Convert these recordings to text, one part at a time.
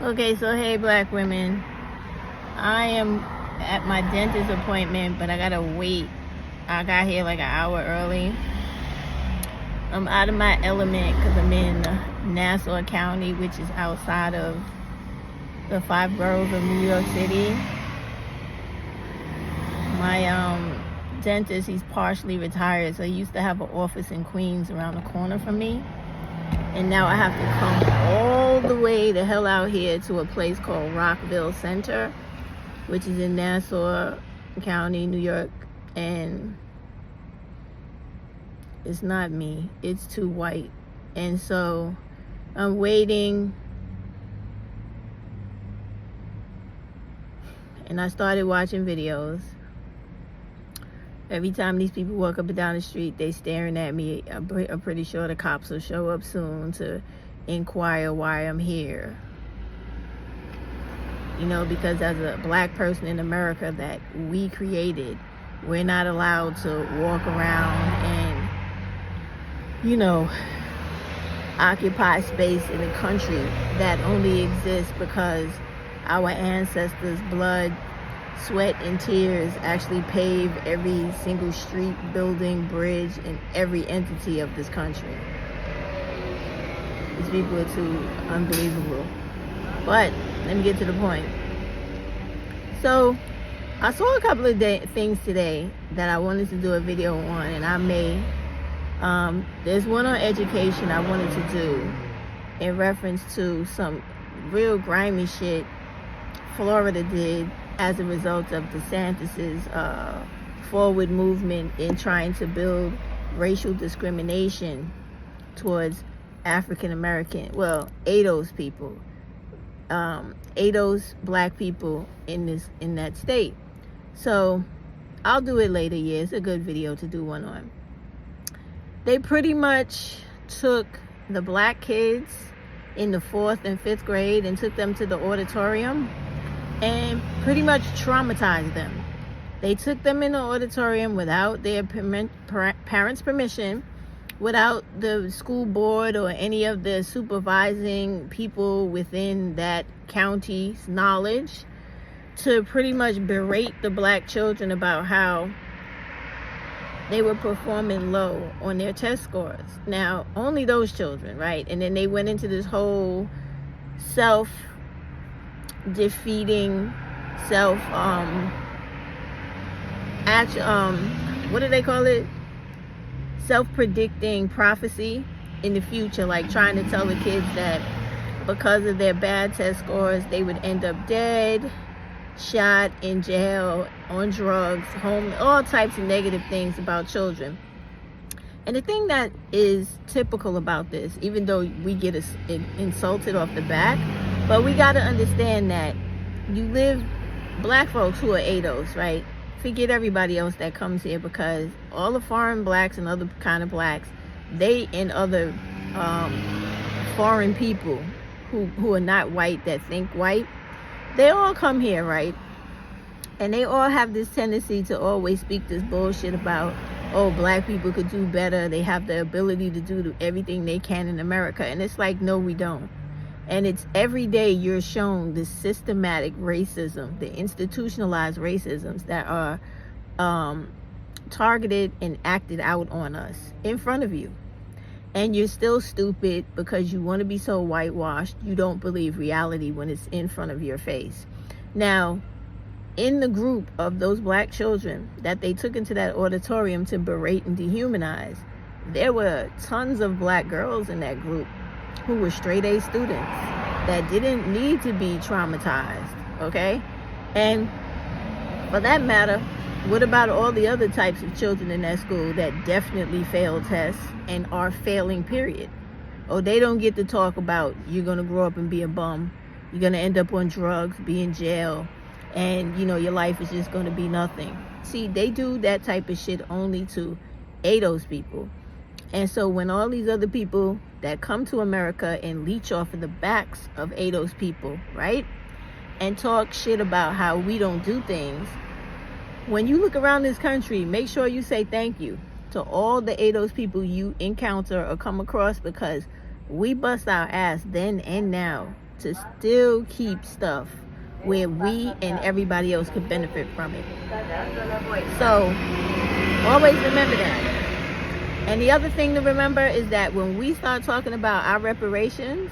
Okay, so hey, black women. I am at my dentist appointment, but I gotta wait. I got here like an hour early. I'm out of my element because I'm in Nassau County, which is outside of the 5 boroughs of New York City. My dentist, he's partially retired, so he used to have an office in Queens around the corner from me. And now I have to come all the way the hell out here to a place called Rockville Center, which is in Nassau County, New York. And it's not me. It's too white. And so I'm waiting. And I started watching videos. Every time these people walk up and down the street, they staring at me. I'm pretty sure the cops will show up soon to inquire why I'm here. You know, because as a black person in America that we created, we're not allowed to walk around and, you know, occupy space in a country that only exists because our ancestors' blood, sweat, and tears actually pave every single street, building, bridge, and every entity of this country. These people are too unbelievable. But let me get to the point. So I saw a couple of things today that I wanted to do a video on, and I may. There's one on education I wanted to do in reference to some real grimy shit Florida did as a result of DeSantis's forward movement in trying to build racial discrimination towards African American, ADOS people, ADOS black people in that state. So I'll do it later. Yeah, it's a good video to do one on. They pretty much took the black kids in the 4th and 5th grade and took them to the auditorium and pretty much traumatized them. They took them in the auditorium without their parents' permission, without the school board or any of the supervising people within that county's knowledge, to pretty much berate the black children about how they were performing low on their test scores. Now, only those children, right? And then they went into this whole self-defeating, what do they call it? Self-predicting prophecy in the future, like trying to tell the kids that because of their bad test scores, they would end up dead, shot, in jail, on drugs, home, all types of negative things about children. And the thing that is typical about this, even though we get insulted off the back, but we got to understand that black folks who are ADOS, right? Forget everybody else that comes here, because all the foreign blacks and other kind of blacks, they and other foreign people who are not white, that think white, they all come here, right? And they all have this tendency to always speak this bullshit about, oh, black people could do better. They have the ability to do everything they can in America. And it's like, no, we don't. And it's every day you're shown this systematic racism, the institutionalized racisms that are targeted and acted out on us in front of you. And you're still stupid because you want to be so whitewashed. You don't believe reality when it's in front of your face. Now, in the group of those black children that they took into that auditorium to berate and dehumanize, there were tons of black girls in that group who were straight A students that didn't need to be traumatized, okay? And for that matter, what about all the other types of children in that school that definitely failed tests and are failing, period? Oh, they don't get to talk about you're going to grow up and be a bum, you're going to end up on drugs, be in jail, and, you know, your life is just going to be nothing. See, they do that type of shit only to ADOS people. And so when all these other people that come to America and leech off of the backs of ADOS people, right, and talk shit about how we don't do things, when you look around this country, make sure you say thank you to all the ADOS people you encounter or come across, because we bust our ass then and now to still keep stuff where we and everybody else could benefit from it. So always remember that. And the other thing to remember is that when we start talking about our reparations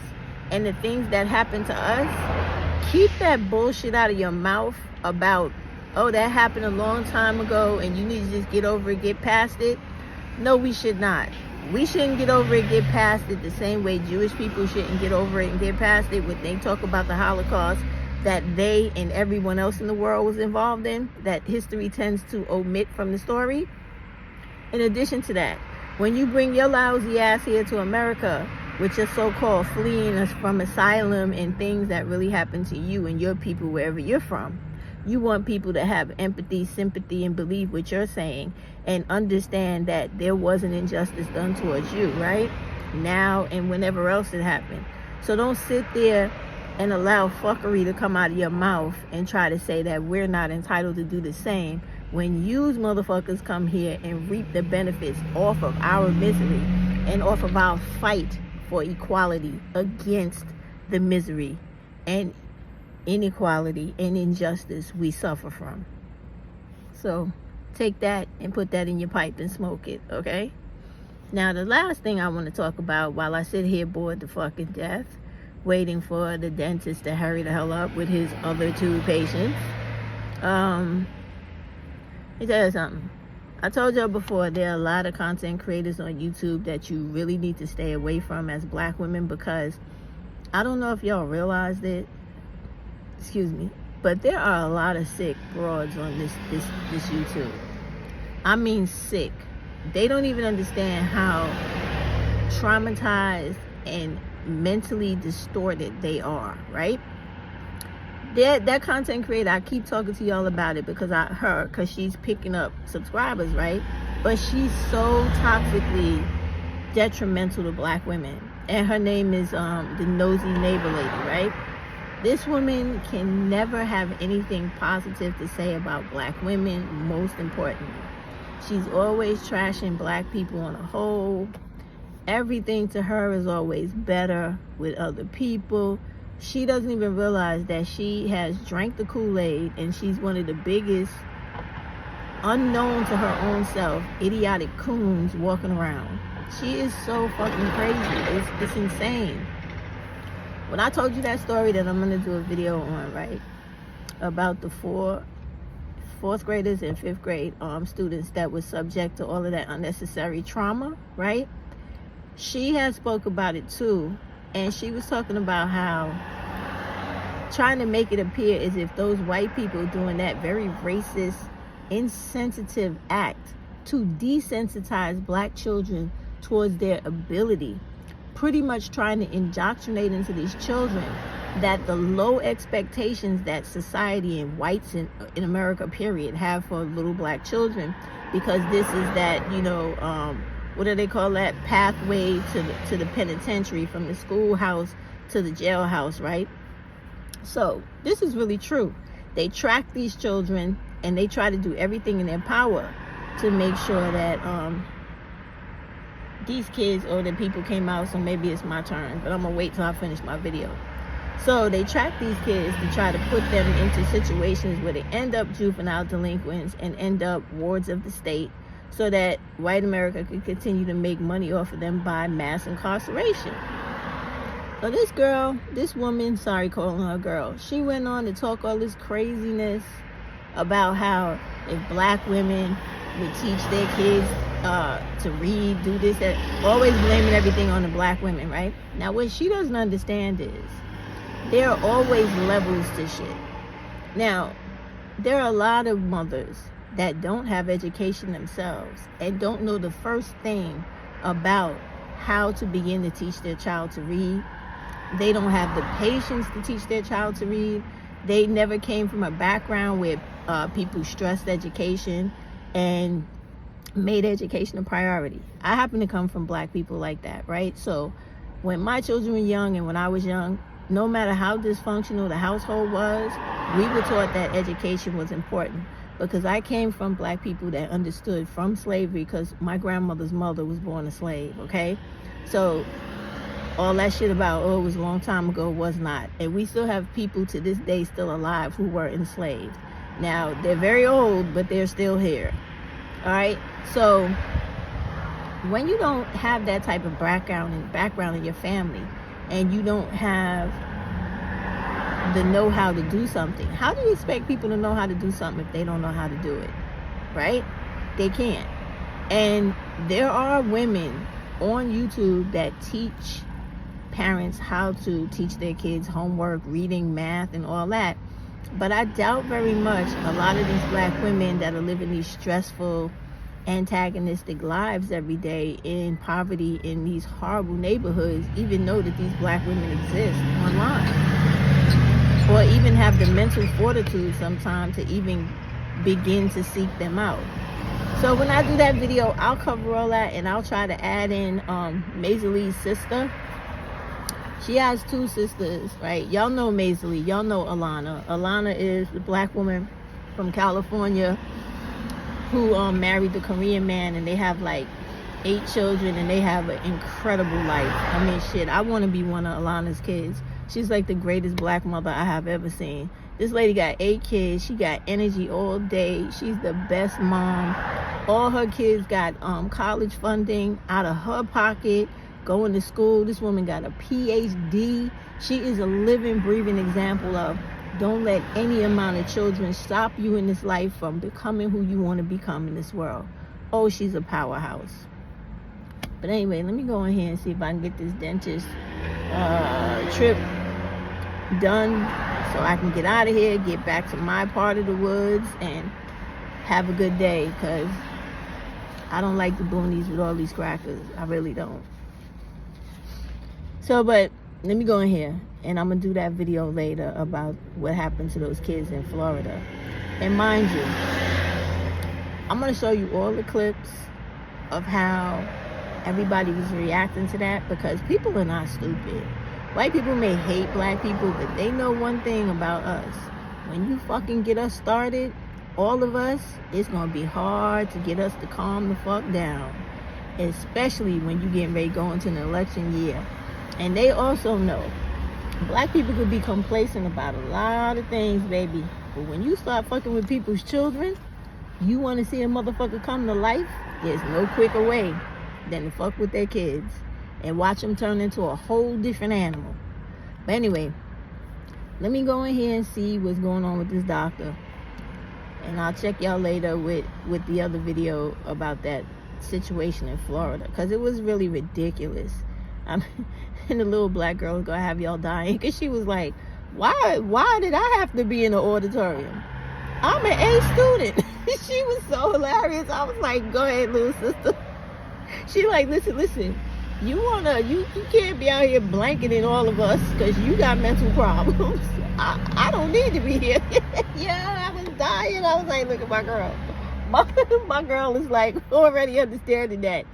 and the things that happened to us, keep that bullshit out of your mouth about, oh, that happened a long time ago and you need to just get over it, get past it. No, we should not. We shouldn't get over it, get past it the same way Jewish people shouldn't get over it and get past it when they talk about the Holocaust that they and everyone else in the world was involved in, that history tends to omit from the story. In addition to that, when you bring your lousy ass here to America with your so-called fleeing us from asylum and things that really happened to you and your people wherever you're from, you want people to have empathy, sympathy, and believe what you're saying and understand that there was an injustice done towards you, right? Now and whenever else it happened. So don't sit there and allow fuckery to come out of your mouth and try to say that we're not entitled to do the same when you motherfuckers come here and reap the benefits off of our misery and off of our fight for equality against the misery and inequality and injustice we suffer from. So take that and put that in your pipe and smoke it, okay? Now the last thing I want to talk about while I sit here bored to fucking death waiting for the dentist to hurry the hell up with his other 2 patients, let me tell you something. I told y'all before, there are a lot of content creators on YouTube that you really need to stay away from as black women, because I don't know if y'all realized it, excuse me, but there are a lot of sick broads on this YouTube. I mean sick. They don't even understand how traumatized and mentally distorted they are, right? That content creator, I keep talking to y'all about it because she's picking up subscribers, right? But she's so toxically detrimental to black women. And her name is the Nosy Neighbor Lady, right? This woman can never have anything positive to say about black women, most importantly. She's always trashing black people on a whole. Everything to her is always better with other people. She doesn't even realize that she has drank the Kool-Aid and she's one of the biggest, unknown to her own self, idiotic coons walking around. She is so fucking crazy. It's insane. When I told you that story that I'm going to do a video on, right, about the fourth graders and 5th grade students that were subject to all of that unnecessary trauma, right? She had spoke about it too. And she was talking about how trying to make it appear as if those white people doing that very racist, insensitive act to desensitize black children towards their ability, pretty much trying to indoctrinate into these children that the low expectations that society and whites in America, period, have for little black children, because this is that, what do they call that, pathway to the penitentiary, from the schoolhouse to the jailhouse, right? So this is really true. They track these children and they try to do everything in their power to make sure that these kids, or the people came out, so maybe it's my turn, but I'm gonna wait till I finish my video. So they track these kids to try to put them into situations where they end up juvenile delinquents and end up wards of the state, so that white America could continue to make money off of them by mass incarceration. So this woman, sorry calling her a girl, she went on to talk all this craziness about how if black women would teach their kids to read, do this, that, always blaming everything on the black women, right? Now what she doesn't understand is there are always levels to shit. Now, there are a lot of mothers that don't have education themselves and don't know the first thing about how to begin to teach their child to read. They don't have the patience to teach their child to read. They never came from a background where people stressed education and made education a priority. I happen to come from black people like that, right? So when my children were young and when I was young, no matter how dysfunctional the household was, we were taught that education was important. Because I came from black people that understood from slavery, because my grandmother's mother was born a slave, okay? So all that shit about, oh, it was a long time ago, was not. And we still have people to this day still alive who were enslaved. Now, they're very old, but they're still here. All right? So, when you don't have that type of background in your family, and you don't have the know-how to do something, how do you expect people to know how to do something if they don't know how to do it? Right? They can't. And there are women on YouTube that teach parents how to teach their kids homework, reading, math, and all that. But I doubt very much a lot of these black women that are living these stressful, antagonistic lives every day in poverty in these horrible neighborhoods even know that these black women exist online, or even have the mental fortitude sometimes to even begin to seek them out. So when I do that video, I'll cover all that, and I'll try to add in Maisie Lee's sister. She has two sisters, right? Y'all know Maisie Lee. Y'all know Alana. Alana is the black woman from California who married the Korean man, and they have like 8 children, and they have an incredible life. I mean, shit, I want to be one of Alana's kids. She's like the greatest black mother I have ever seen. This lady got 8 kids. She got energy all day. She's the best mom. All her kids got college funding out of her pocket, going to school. This woman got a PhD. She is a living, breathing example of don't let any amount of children stop you in this life from becoming who you want to become in this world. Oh, she's a powerhouse. But anyway, let me go in here and see if I can get this dentist trip done so I can get out of here, get back to my part of the woods, and have a good day, because I don't like the boonies with all these crackers. I really don't. So, but let me go in here, and I'm going to do that video later about what happened to those kids in Florida. And mind you, I'm going to show you all the clips of how everybody was reacting to that, because people are not stupid. White people may hate black people, but they know one thing about us. When you fucking get us started, all of us, it's going to be hard to get us to calm the fuck down. Especially when you getting ready to go into an election year. And they also know black people could be complacent about a lot of things, baby. But when you start fucking with people's children, you want to see a motherfucker come to life, there's no quicker way than to fuck with their kids and watch them turn into a whole different animal. But anyway, let me go in here and see what's going on with this doctor. And I'll check y'all later with the other video about that situation in Florida, because it was really ridiculous. And the little black girl was gonna have y'all dying, because she was like, why did I have to be in the auditorium? I'm an A student. She was so hilarious. I was like, go ahead, little sister. She like, listen, you can't be out here blanketing all of us because you got mental problems. I don't need to be here. Yeah, I was dying. I was like, look at my girl. My girl is like already understanding that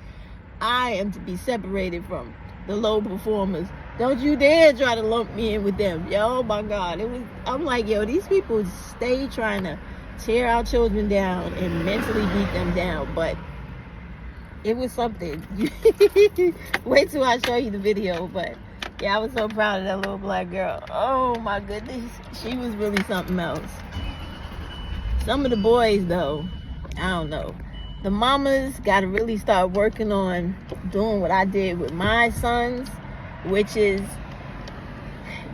I am to be separated from the low performers. Don't you dare try to lump me in with them. Yo, oh my God. I'm like, yo, these people stay trying to tear our children down and mentally beat them down. But it was something. Wait till I show you the video. But yeah, I was so proud of that little black girl. Oh my goodness. She was really something else. Some of the boys though, I don't know. The mamas got to really start working on doing what I did with my sons, which is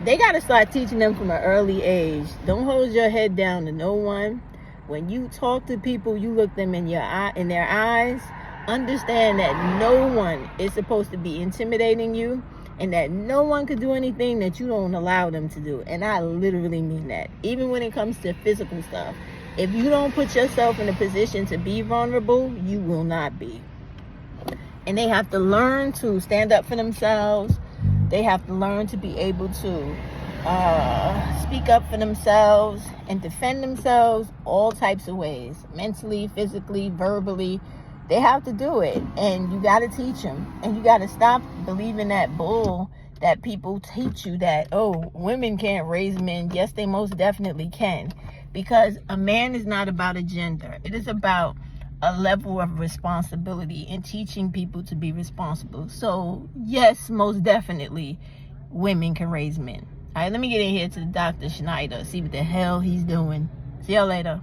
they got to start teaching them from an early age. Don't hold your head down to no one. When you talk to people, you look them in their eyes. Understand that no one is supposed to be intimidating you, and that no one could do anything that you don't allow them to do. And I literally mean that. Even when it comes to physical stuff. If you don't put yourself in a position to be vulnerable, you will not be. And they have to learn to stand up for themselves. They have to learn to be able to speak up for themselves and defend themselves all types of ways. Mentally, physically, verbally. They have to do it. And you got to teach them. And you got to stop believing that bull that people teach you that, oh, women can't raise men. Yes, they most definitely can. Because a man is not about a gender. It is about a level of responsibility and teaching people to be responsible. So yes, most definitely women can raise men. All right, let me get in here to Dr. Schneider, see what the hell he's doing. See y'all later.